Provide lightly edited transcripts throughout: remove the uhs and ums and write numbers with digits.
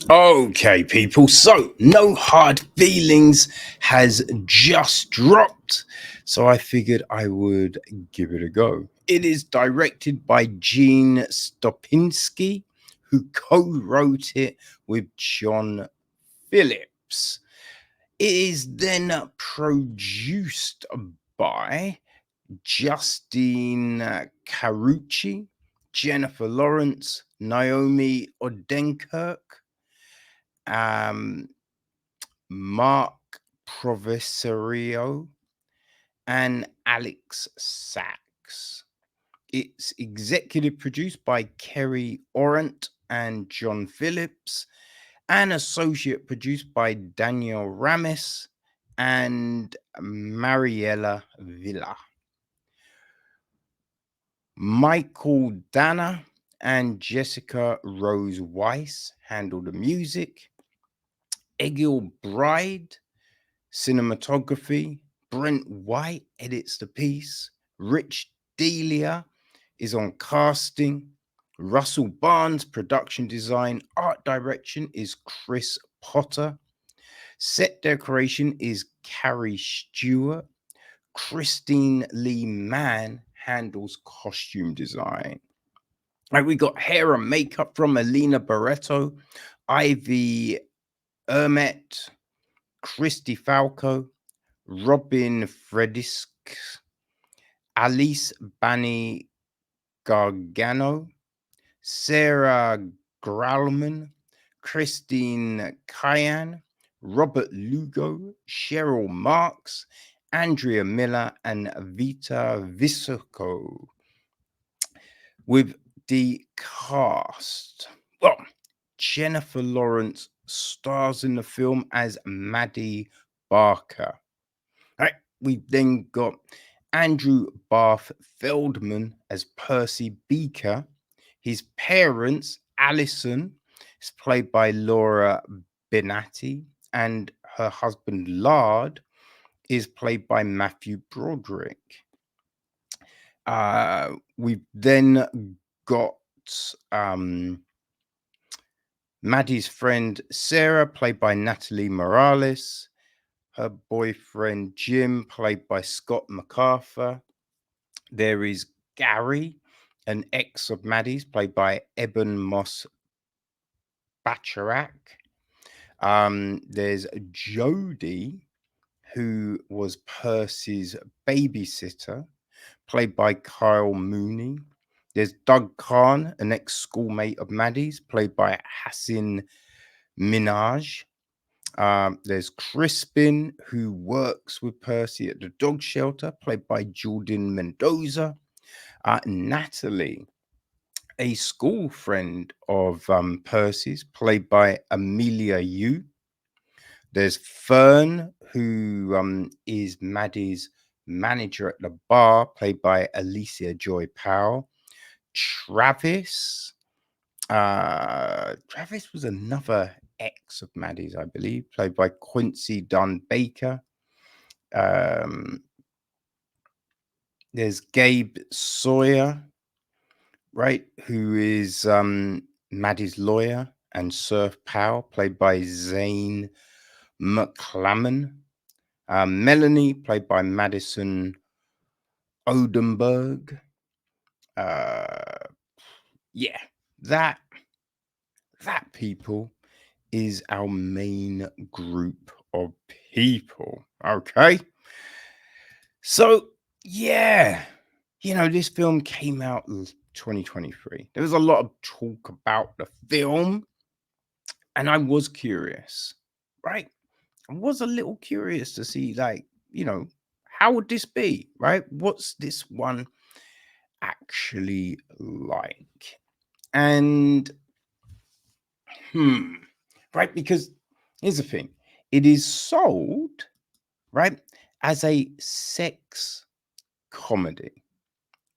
Okay, people, so No Hard Feelings has just dropped, so I figured I would give it a go. It is directed by Gene Stupnitsky, who co wrote it with John Phillips. It is then produced by Justine Carucci, Jennifer Lawrence, Naomi Odenkirk, um, Mark Provesario, and Alex Sachs. It's executive produced by Kerry Orant and John Phillips, and associate produced by Daniel Ramis and Mariella Villa. Michael Danner and Jessica Rose Weiss handle the music. Egil Bride, cinematography. Brent White edits the piece. Rich Delia is on casting. Russell Barnes, production design. Art direction is Chris Potter. Set decoration is Carrie Stewart. Christine Lee Mann handles costume design. Right, we got hair and makeup from Alina Barreto, Ivy Ermet, Christy Falco, Robin Fredisk, Alice Bani Gargano, Sarah Grauman, Christine Kyan, Robert Lugo, Cheryl Marks, Andrea Miller, and Vita Visoko. With the cast, well, Jennifer Lawrence stars in the film as Maddie Barker. Right, we've then got Andrew Barth Feldman as Percy Beaker. His parents, Alison, is played by Laura Benanti, and her husband, Lard, is played by Matthew Broderick. We've then got Maddie's friend, Sarah, played by Natalie Morales. Her boyfriend, Jim, played by Scott MacArthur. There is Gary, an ex of Maddie's, played by Eben Moss-Bachrach. There's Jody, who was Percy's babysitter, played by Kyle Mooney. There's Doug Khan, an ex-schoolmate of Maddie's, played by Hassan Minaj. There's Crispin, who works with Percy at the dog shelter, played by Jordan Mendoza. Natalie, a school friend of Percy's, played by Amelia Yu. There's Fern, who is Maddie's manager at the bar, played by Alicia Joy Powell. Travis. Travis was another ex of Maddie's, I believe, played by Quincy Dunn Baker. There's Gabe Sawyer, right, who is Maddie's lawyer, and Surf Powell, played by Zane McClammon. Melanie, played by Madison Odenberg. Yeah, that people is our main group of people. Okay. So, yeah, this film came out in 2023. There was a lot of talk about the film, and I was curious, right? I was a little curious to see, like, how would this be, right? What's this one actually like? And, right, because here's the thing, it is sold, right, as a sex comedy,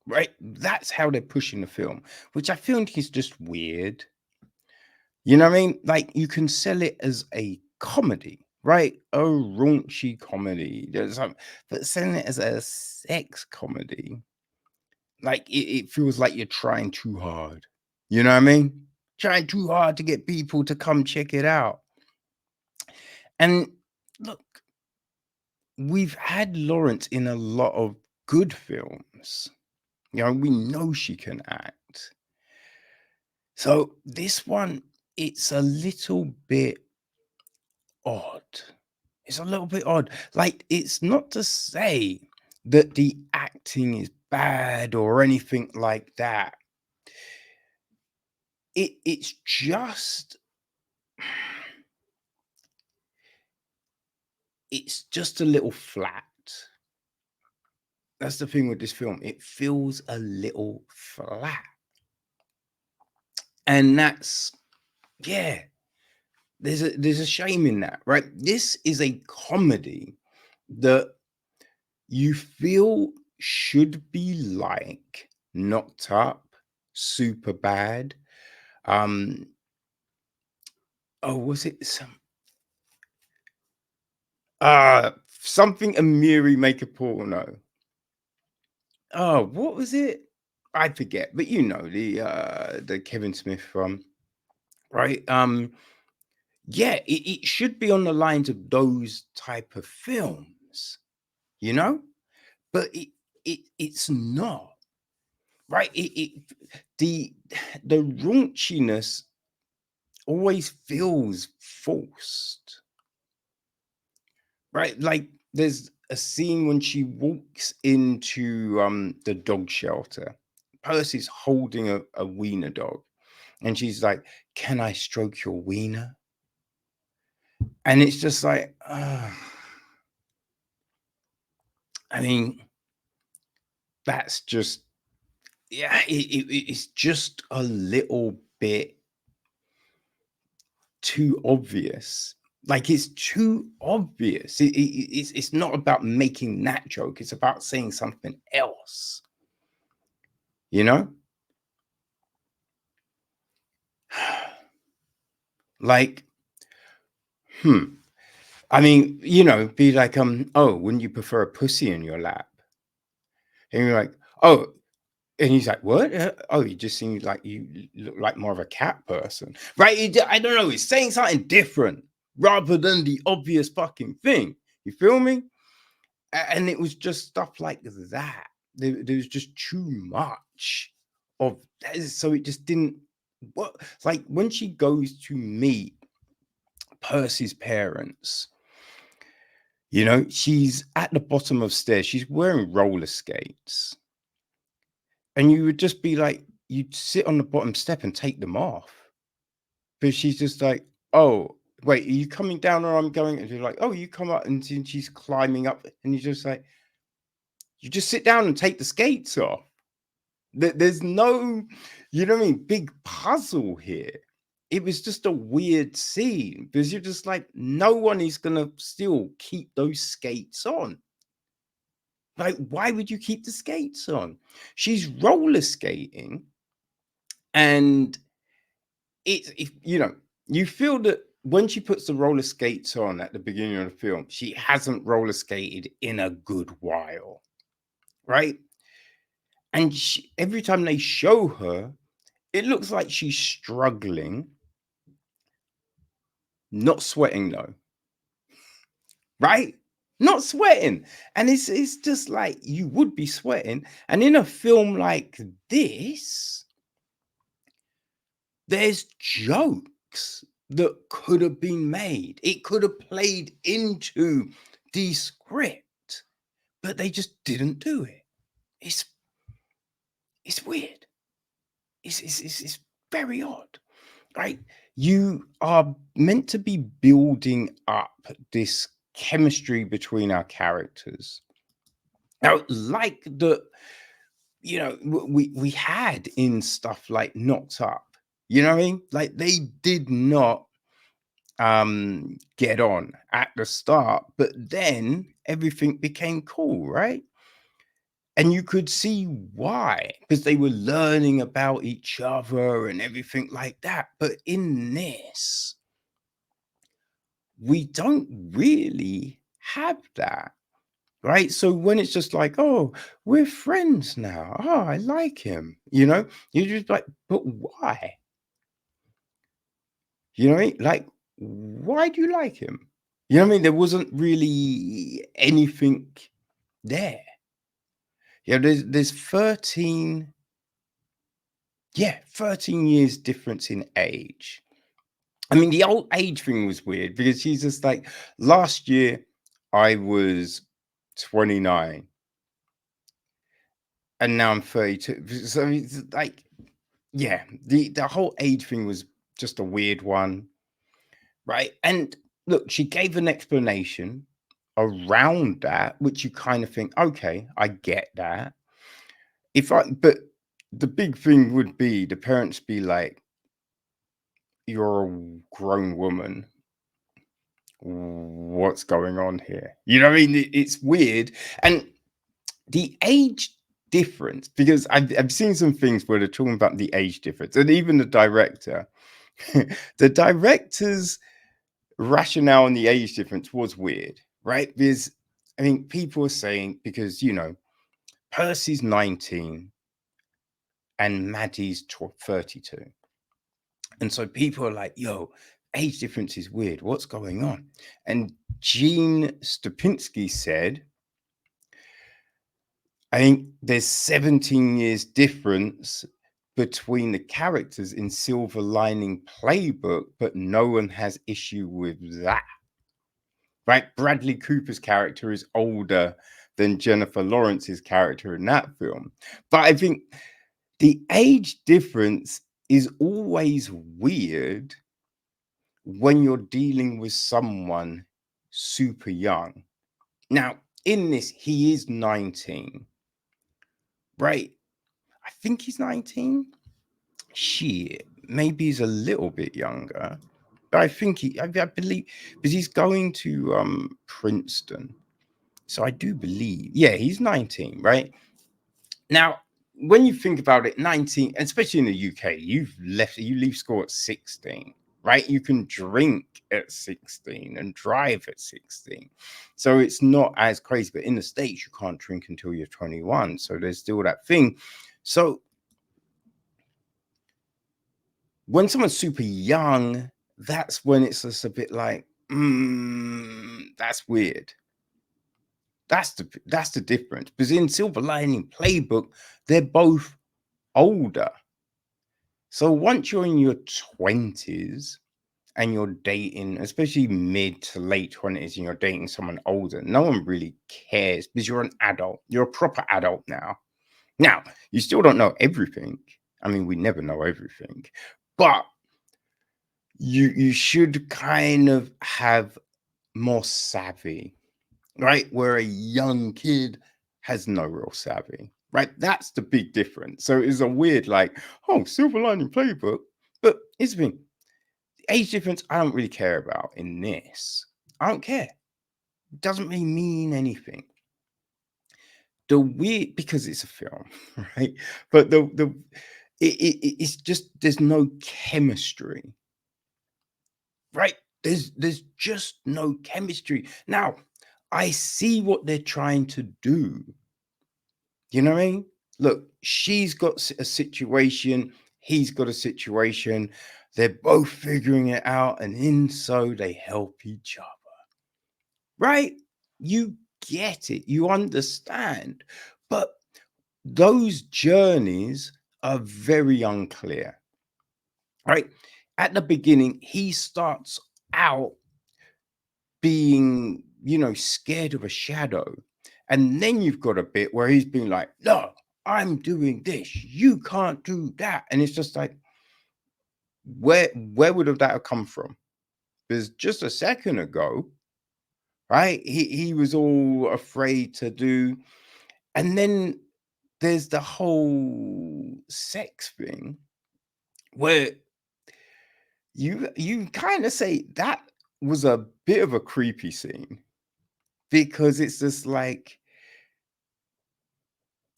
right? That's how they're pushing the film, which I think is just weird. You know what I mean? Like, you can sell it as a comedy, right? A raunchy comedy. But selling it as a sex comedy, like, it feels like you're trying too hard. You know what I mean? trying too hard to get people to come check it out. And look, we've had Lawrence in a lot of good films. You know, we know she can act. So this one, it's a little bit odd. It's a little bit odd. Like, it's not to say that the acting is bad or anything like that. It's just a little flat. That's the thing with this film. It feels a little flat. And that's, yeah, there's a shame in that, right? This is a comedy that you feel should be like Knocked Up, Super Bad. Was it something Amiri Make a Porno? Oh, what was it? I forget, but you know, the Kevin Smith from, right? Yeah, it should be on the lines of those type of films, you know, but it's not, right? The raunchiness always feels forced, right? Like there's a scene when she walks into the dog shelter. Percy's holding a wiener dog, and she's like, "Can I stroke your wiener?" And it's just like, I mean, that's just, yeah, it's just a little bit too obvious. Like, it's too obvious. It's not about making that joke. It's about saying something else, you know? Like, I mean, you know, be like, oh, wouldn't you prefer a pussy in your lap? And you're like, oh, and he's like, what? Oh, you just seem like you look like more of a cat person, right? I don't know. It's saying something different rather than the obvious fucking thing. You feel me? And it was just stuff like that. There was just too much of that. So it just didn't. What? Like when she goes to meet Percy's parents, you know, she's at the bottom of stairs. She's wearing roller skates. And you would just be like, you'd sit on the bottom step and take them off. But she's just like, oh, wait, are you coming down or I'm going? And you're like, oh, you come up, and she's climbing up. And you're just like, you just sit down and take the skates off. There's no, you know what I mean, big puzzle here. It was just a weird scene because you're just like, no one is going to still keep those skates on. Like, why would you keep the skates on? She's roller skating, and it's you know, you feel that when she puts the roller skates on at the beginning of the film, she hasn't roller skated in a good while, right? And every time they show her, it looks like she's struggling, not sweating though, right? Not sweating. And it's just like you would be sweating. And in a film like this, there's jokes that could have been made. It could have played into the script, but they just didn't do it. It's weird. It's very odd, right? You are meant to be building up this chemistry between our characters. Now, like the, you know, we had in stuff like Knocked Up, you know what I mean? Like they did not get on at the start, but then everything became cool, right? And you could see why, because they were learning about each other and everything like that. But in this, we don't really have that, right? So when it's just like, oh, we're friends now. Oh, I like him, you know, you're just like, but why? You know what I mean? Like, why do you like him? You know what I mean? There wasn't really anything there. Yeah, there's 13, yeah, 13 years difference in age. I mean, the old age thing was weird because she's just like, last year I was 29 and now I'm 32. So it's like, yeah, the whole age thing was just a weird one, right? And look, she gave an explanation around that, which you kind of think, okay, I get that. But the big thing would be the parents be like, you're a grown woman. What's going on here? You know what I mean? It's weird. And the age difference, because I've seen some things where they're talking about the age difference, and even the director, the director's rationale on the age difference was weird, right? Because I mean, people are saying, because Percy's 19 and Maddie's 32. And so people are like, yo, age difference is weird. What's going on? And Gene Stupnitsky said, I think there's 17 years difference between the characters in Silver Lining Playbook, but no one has issue with that. Right? Bradley Cooper's character is older than Jennifer Lawrence's character in that film. But I think the age difference is always weird when you're dealing with someone super young. Now, in this, he is 19, right? I think he's 19. Shit, maybe he's a little bit younger. But I think I believe, because he's going to Princeton. So I do believe, yeah, he's 19, right? Now, when you think about it, 19, especially in the UK, you leave school at 16, right? You can drink at 16 and drive at 16. So it's not as crazy. But in the States, you can't drink until you're 21. So there's still that thing. So when someone's super young, that's when it's just a bit like, that's weird. That's the difference. Because in Silver Lining Playbook, they're both older. So once you're in your 20s and you're dating, especially mid to late 20s, and you're dating someone older, no one really cares because you're an adult. You're a proper adult now. Now, you still don't know everything. I mean, we never know everything. But you should kind of have more savvy, right? Where a young kid has no real savvy, right? That's the big difference. So it's a weird, like, oh, Silver Lining Playbook. But it's been age difference, I don't really care about in this. I don't care. It doesn't really mean anything. The weird, because it's a film, right? But it's just there's no chemistry, right? There's just no chemistry. Now, I see what they're trying to do. You know what I mean? Look, she's got a situation, he's got a situation. They're both figuring it out, and in so they help each other. Right? You get it, you understand. But those journeys are very unclear. Right? At the beginning, he starts out being, scared of a shadow. And then you've got a bit where he's being like, no, I'm doing this. You can't do that. And it's just like, where would have that have come from? Because just a second ago, right, he was all afraid to do. And then there's the whole sex thing where you kind of say that was a bit of a creepy scene, because it's just like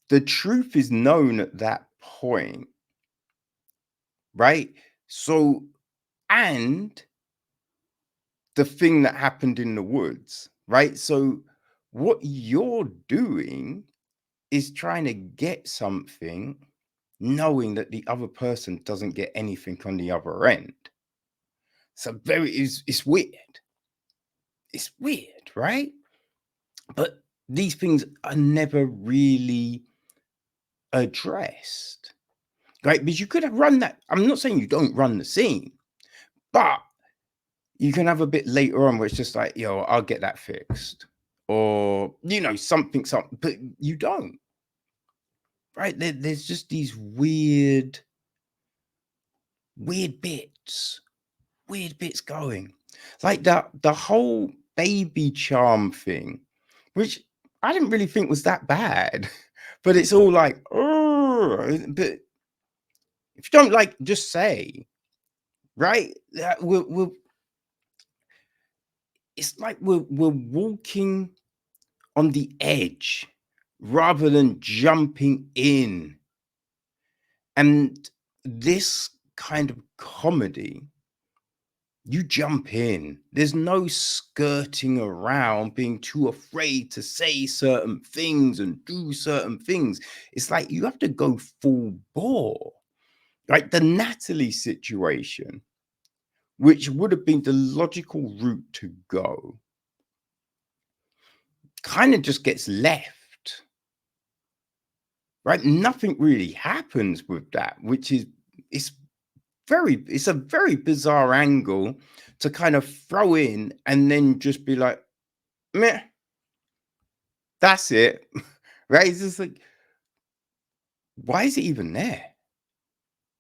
the truth is known at that point, right? So, and the thing that happened in the woods, right? So, what you're doing is trying to get something, knowing that the other person doesn't get anything on the other end. It's weird. It's weird, right? But these things are never really addressed, right? Because you could have run that. I'm not saying you don't run the scene, but you can have a bit later on where it's just like, yo, I'll get that fixed. Or, something, but you don't, right? There's just these weird bits, going. Like the whole baby charm thing, which I didn't really think was that bad. But it's all like, oh, but if you don't like, just say, right? It's like we're walking on the edge rather than jumping in. And this kind of comedy, you jump in. There's no skirting around, being too afraid to say certain things and do certain things. It's like you have to go full bore. Like the Natalie situation, which would have been the logical route to go, kind of just gets left, right? Nothing really happens with that, which is it's a very bizarre angle to kind of throw in and then just be like, meh, that's it. Right? It's just like, why is it even there?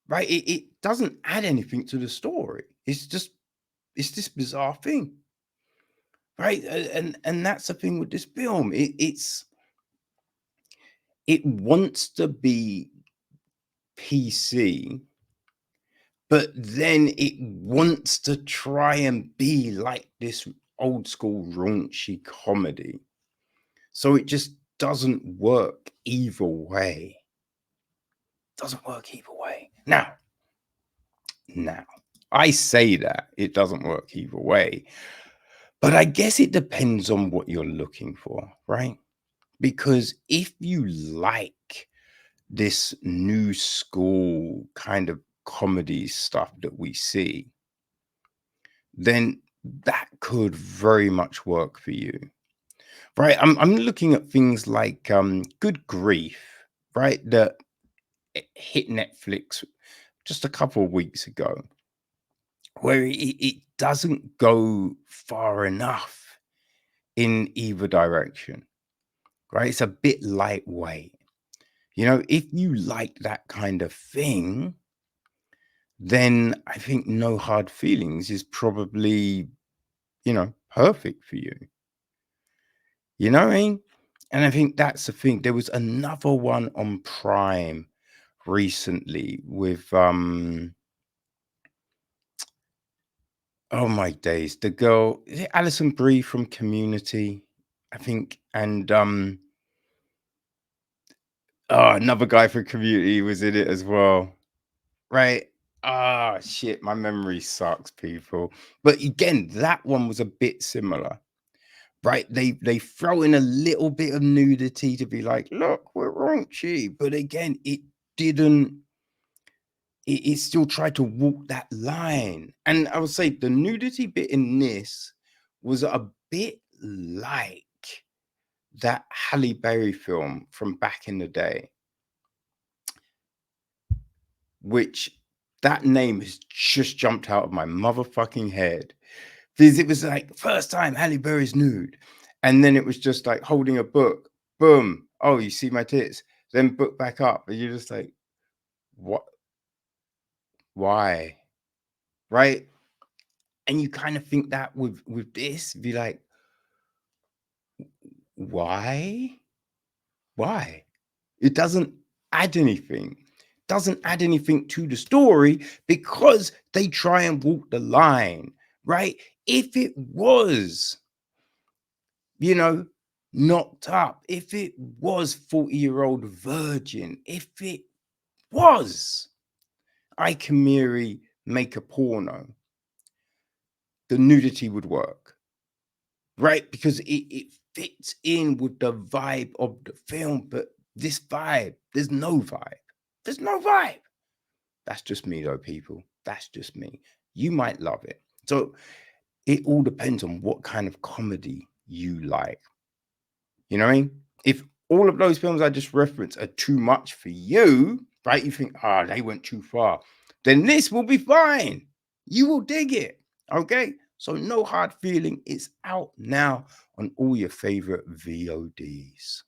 Right? It doesn't add anything to the story. It's this bizarre thing. Right? And that's the thing with this film. It wants to be PC, but then it wants to try and be like this old school raunchy comedy. So it just doesn't work either way. Doesn't work either way. Now, I say that it doesn't work either way, but I guess it depends on what you're looking for, right? Because if you like this new school kind of comedy stuff that we see, then that could very much work for you, right? I'm looking at things like Good Grief, right? That hit Netflix just a couple of weeks ago, where it doesn't go far enough in either direction, right? It's a bit lightweight. If you like that kind of thing, then I think No Hard Feelings is probably, perfect for you. You know what I mean? And I think that's the thing. There was another one on Prime recently with oh my days, the girl, is it Alison Brie from Community, I think, and another guy from Community was in it as well, right? Ah, shit, my memory sucks, people. But again, that one was a bit similar, right? They throw in a little bit of nudity to be like, look, we're raunchy, but again, didn't. It still tried to walk that line, and I would say the nudity bit in this was a bit like that Halle Berry film from back in the day, which that name has just jumped out of my motherfucking head because it was like first time Halle Berry's nude, and then it was just like holding a book, boom, oh, you see my tits, then book back up, and you're just like, what? Why? Right? And you kind of think that with this, be like, why? Why? It doesn't add anything. Doesn't add anything to the story because they try and walk the line, right? If it was, knocked up, if it was 40-year-old virgin, if it was I Can Marry, Make a Porno, the nudity would work, right? Because it fits in with the vibe of the film, but this vibe, there's no vibe. There's no vibe. That's just me, though, people. That's just me. You might love it. So it all depends on what kind of comedy you like. You know what I mean? If all of those films I just referenced are too much for you, right? You think, they went too far. Then this will be fine. You will dig it. Okay? So no hard feeling. It's out now on all your favorite VODs.